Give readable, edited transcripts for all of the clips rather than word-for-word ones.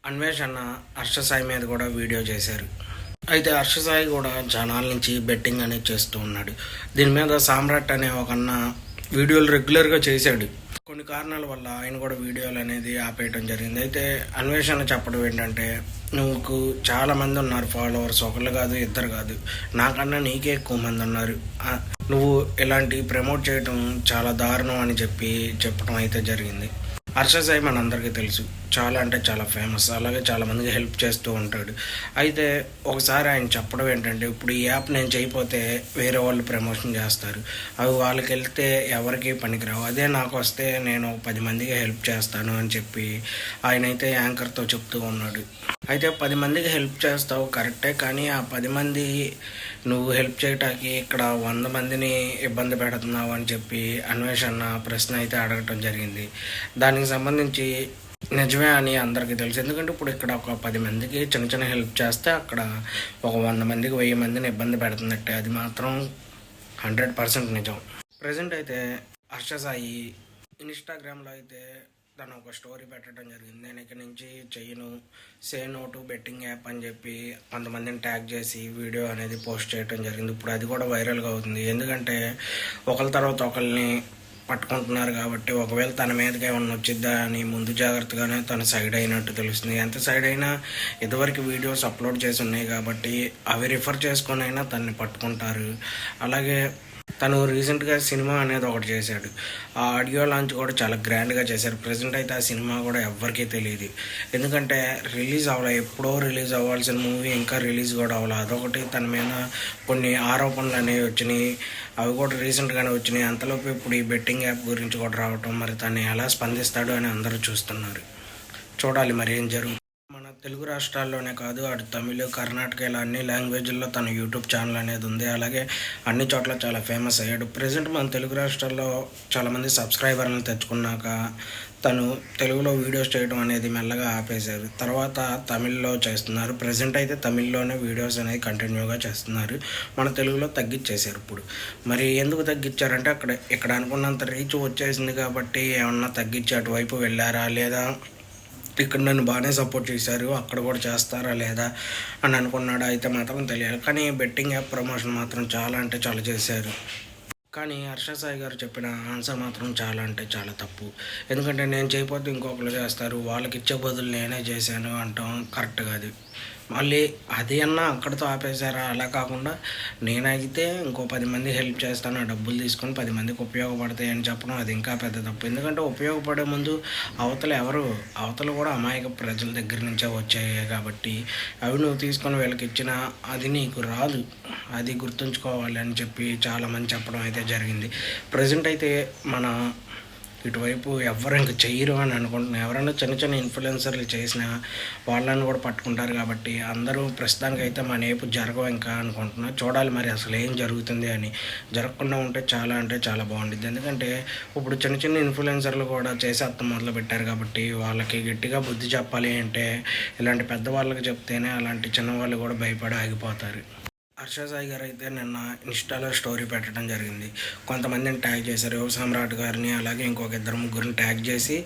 అన్వేష్ అన్న హర్ష సాయి మీద కూడా వీడియో చేశారు. అయితే హర్ష సాయి కూడా జనాల నుంచి బెట్టింగ్ అనేది చేస్తూ ఉన్నాడు. దీని మీద సామ్రాట్ అనే ఒక అన్న వీడియోలు రెగ్యులర్గా చేశాడు. కొన్ని కారణాల వల్ల ఆయన కూడా వీడియోలు అనేది ఆపేయటం జరిగింది. అయితే అన్వేషణ చెప్పడం ఏంటంటే, నువ్వు చాలా మంది ఉన్నారు ఫాలోవర్స్, ఒకళ్ళు కాదు ఇద్దరు కాదు, నాకన్నా నీకే ఎక్కువ మంది ఉన్నారు, నువ్వు ఇలాంటి ప్రమోట్ చేయటం చాలా దారుణం అని చెప్పడం అయితే జరిగింది. హర్ష సాయి మనందరికీ తెలుసు, చాలా అంటే చాలా ఫేమస్, అలాగే చాలా మందికి హెల్ప్ చేస్తూ ఉంటాడు. అయితే ఒకసారి ఆయన చెప్పడం ఏంటంటే, ఇప్పుడు ఈ యాప్ నేను చేయకపోతే వేరే వాళ్ళు ప్రమోషన్ చేస్తారు, అవి వాళ్ళకి వెళ్తే ఎవరికి పనికిరావు, అదే నాకు వస్తే నేను 10 మందికి హెల్ప్ చేస్తాను అని చెప్పి ఆయన అయితే యాంకర్తో చెప్తూ ఉన్నాడు. అయితే 10 మందికి హెల్ప్ చేస్తావు కరెక్టే, కానీ ఆ 10 మంది నువ్వు హెల్ప్ చేయటానికి ఇక్కడ 100 మందిని ఇబ్బంది పెడుతున్నావు అని చెప్పి అన్వేషణ ప్రశ్న అయితే అడగటం జరిగింది. దానికి సంబంధించి నిజమే అని అందరికీ తెలుసు. ఎందుకంటే ఇప్పుడు ఇక్కడ ఒక 10 మందికి చిన్న హెల్ప్ చేస్తే అక్కడ ఒక 100 మందికి 1000 మందిని ఇబ్బంది పెడుతున్నట్టే. అది మాత్రం 100% నిజం. ప్రజెంట్ అయితే హర్ష సాయి ఇన్స్టాగ్రామ్లో అయితే తను ఒక స్టోరీ పెట్టడం జరిగింది. నేను ఇక్కడి నుంచి చెయ్యను, say no to betting app అని చెప్పి కొంతమందిని ట్యాగ్ చేసి వీడియో అనేది పోస్ట్ చేయడం జరిగింది. ఇప్పుడు అది కూడా వైరల్గా అవుతుంది. ఎందుకంటే ఒకరి తర్వాత ఒకరిని పట్టుకుంటున్నారు కాబట్టి, ఒకవేళ తన మీదకి ఏమన్నా వచ్చిద్దా అని ముందు జాగ్రత్తగానే తను సైడ్ అయినట్టు తెలుస్తుంది. ఎంత సైడ్ అయినా ఇదివరకు వీడియోస్ అప్లోడ్ చేసి ఉన్నాయి కాబట్టి అవి రిఫర్ చేసుకొని అయినా తనని పట్టుకుంటారు. అలాగే తను రీసెంట్గా సినిమా అనేది ఒకటి చేశాడు. ఆ ఆడియో లాంచ్ కూడా చాలా గ్రాండ్గా చేశారు. ప్రజెంట్ అయితే ఆ సినిమా కూడా ఎవ్వరికీ తెలియదు. ఎందుకంటే రిలీజ్ అవ్వాలి, ఎప్పుడో రిలీజ్ అవ్వాల్సిన మూవీ ఇంకా రిలీజ్ కూడా అవ్వాలి. అదొకటి తన మీద కొన్ని ఆరోపణలు అనేవి వచ్చినాయి, అవి కూడా రీసెంట్గానే వచ్చినాయి. అంతలోపు ఇప్పుడు ఈ బెట్టింగ్ యాప్ గురించి కూడా రావటం, మరి తను ఎలా స్పందిస్తాడు అని అందరూ చూస్తున్నారు. చూడాలి మరి ఏం జరుగుతుంది. మన తెలుగు రాష్ట్రాల్లోనే కాదు, అటు తమిళ, కర్ణాటక ఇలా అన్ని లాంగ్వేజ్ల్లో తన యూట్యూబ్ ఛానల్ అనేది ఉంది. అలాగే అన్ని చోట్ల చాలా ఫేమస్ అయ్యాడు. ప్రజెంట్ మన తెలుగు రాష్ట్రాల్లో చాలామంది సబ్స్క్రైబర్లను తెచ్చుకున్నాక తను తెలుగులో వీడియోస్ చేయడం అనేది మెల్లగా ఆపేశారు. తర్వాత తమిళ్లో చేస్తున్నారు. ప్రజెంట్ అయితే తమిళ్లోనే వీడియోస్ అనేది కంటిన్యూగా చేస్తున్నారు. మన తెలుగులో తగ్గించేశారు. ఇప్పుడు మరి ఎందుకు తగ్గించారంటే, ఇక్కడ అనుకున్నంత రీచ్ వచ్చేసింది కాబట్టి ఏమన్నా తగ్గించి అటువైపు వెళ్ళారా, లేదా ఇక్కడ నన్ను బాగానే సపోర్ట్ చేశారు, అక్కడ కూడా చేస్తారా లేదా అని అనుకున్నాడు అయితే మాత్రం తెలియాలి. కానీ బెట్టింగ్ యాప్ ప్రమోషన్ మాత్రం చాలా అంటే చాలా చేశారు. కానీ హర్ష సాయి గారు చెప్పిన ఆన్సర్ మాత్రం చాలా అంటే చాలా తప్పు. ఎందుకంటే నేను చేయకపోతే ఇంకొకరు చేస్తారు, వాళ్ళకి ఇచ్చే బదులు నేనే చేశాను అంటాం కరెక్ట్ కాదు. మళ్ళీ అది అన్నా అక్కడితో ఆపేశారా? అలా కాకుండా నేనైతే ఇంకో 10 మంది హెల్ప్ చేస్తాను, ఆ డబ్బులు తీసుకొని 10 మందికి ఉపయోగపడతాయి అని చెప్పడం అది ఇంకా పెద్ద తప్పు. ఎందుకంటే ఉపయోగపడే ముందు అవతల కూడా అమాయక ప్రజల దగ్గర నుంచే వచ్చాయి కాబట్టి అవి నువ్వు తీసుకొని వీళ్ళకి ఇచ్చినా అది నీకు రాదు, అది గుర్తుంచుకోవాలి అని చెప్పి చాలామంది చెప్పడం అయితే జరిగింది. ప్రజెంట్ అయితే మన ఇటువైపు ఎవరు ఇంక చెయ్యరు అని అనుకుంటున్నాను. ఎవరైనా చిన్న ఇన్ఫ్లుయెన్సర్లు చేసిన వాళ్ళని కూడా పట్టుకుంటారు కాబట్టి అందరూ ప్రస్తుతానికి అయితే మన వైపు జరగవు ఇంకా అనుకుంటున్నా. చూడాలి మరి అసలు ఏం జరుగుతుంది అని. జరగకుండా ఉంటే చాలా అంటే చాలా బాగుంటుంది. ఎందుకంటే ఇప్పుడు చిన్న ఇన్ఫ్లుయెన్సర్లు కూడా చేసేస్తాం మొదలు పెట్టారు కాబట్టి వాళ్ళకి గట్టిగా బుద్ధి చెప్పాలి అంటే ఇలాంటి పెద్దవాళ్ళకి చెప్తేనే అలాంటి చిన్నవాళ్ళు కూడా భయపడి ఆగిపోతారు. హర్ష సాయి గారు అయితే నిన్న ఇన్స్టాలో స్టోరీ పెట్టడం జరిగింది. కొంతమందిని ట్యాగ్ చేశారు, సామ్రాట్ గారిని, అలాగే ఇంకొక 2-3 ట్యాగ్ చేసి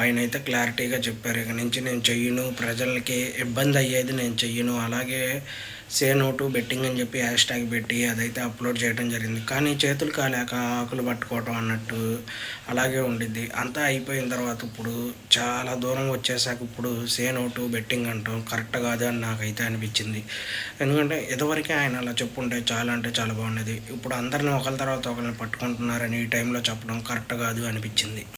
ఆయన అయితే క్లారిటీగా చెప్పారు, ఇక నుంచి నేను చెయ్యను, ప్రజలకి ఇబ్బంది అయ్యేది నేను చెయ్యను, అలాగే సే నో టు బెట్టింగ్ అని చెప్పి హ్యాష్ ట్యాగ్ పెట్టి అదైతే అప్లోడ్ చేయడం జరిగింది. కానీ చేతులు కాలేక ఆకులు పట్టుకోవటం అన్నట్టు అలాగే ఉండిద్ది. అంతా అయిపోయిన తర్వాత ఇప్పుడు చాలా దూరం వచ్చేసాక ఇప్పుడు సే నో టు బెట్టింగ్ అంటాం కరెక్ట్ కాదు అని నాకైతే అనిపించింది. ఎందుకంటే ఇదివరకే ఆయన అలా చెప్పుంటే చాలా అంటే చాలా బాగుండేది. ఇప్పుడు అందరిని ఒకరి తర్వాత ఒకరిని పట్టుకుంటున్నారని ఈ టైంలో చెప్పడం కరెక్ట్ కాదు అనిపించింది.